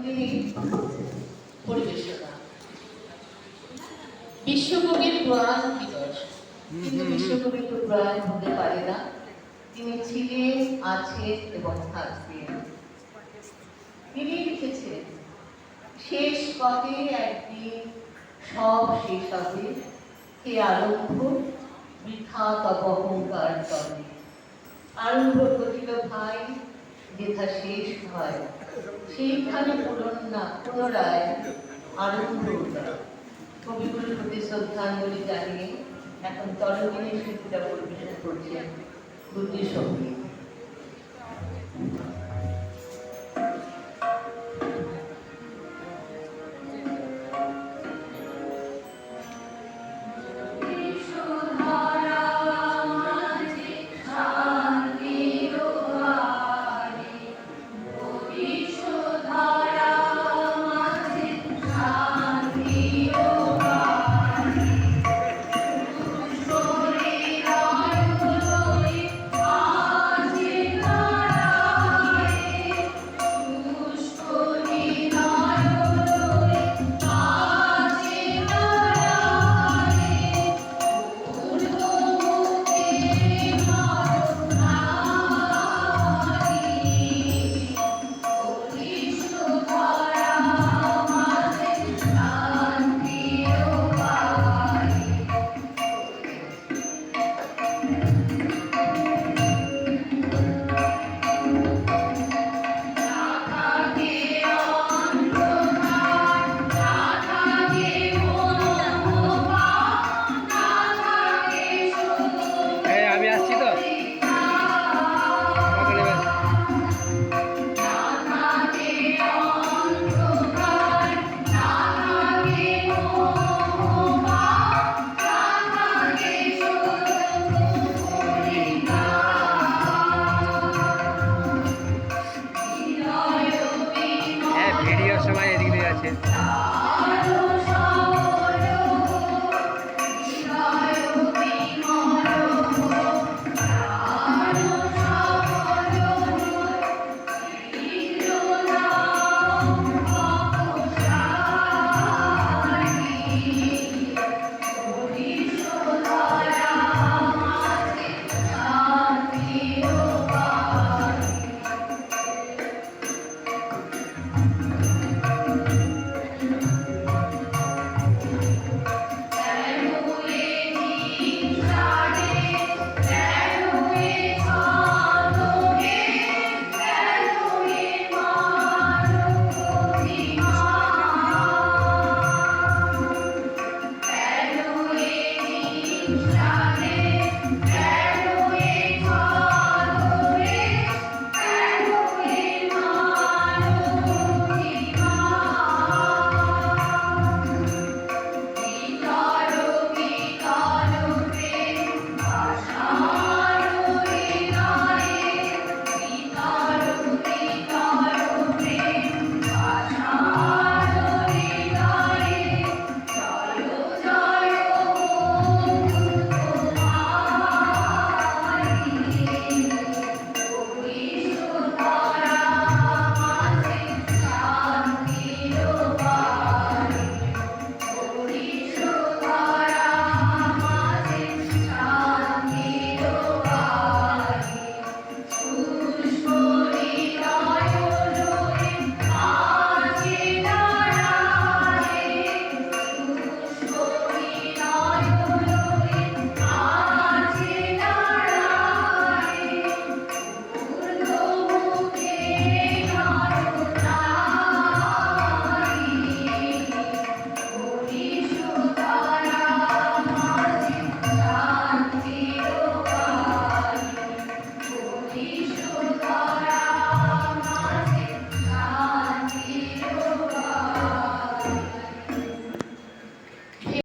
তিনি পরিবেশনা বিশ্বকবির প্রয়াণ দিবস, কিন্তু বিশ্বকবি তো প্রয়াণ হতে পারে না। তিনি ছিলেন, আছেন এবং থাকবেন। তিনি লিখেছেন, শেষ পথে একদিন সব শেষ হবে, হে আরম্ভ বৃথা তব অহংকার তবে। আরম্ভ ঘটিল ভাই, যেথা শেষ হয়, সেইখানে পুনরায় আরম্ভ। কবিগুরুর প্রতি শ্রদ্ধাঞ্জলি জানিয়ে এখন তরঙ্গিনী শিল্পীরা পরিবেশন করছেন দুটি সঙ্গীত। সময় এদিক দিয়ে আছে। Ishudara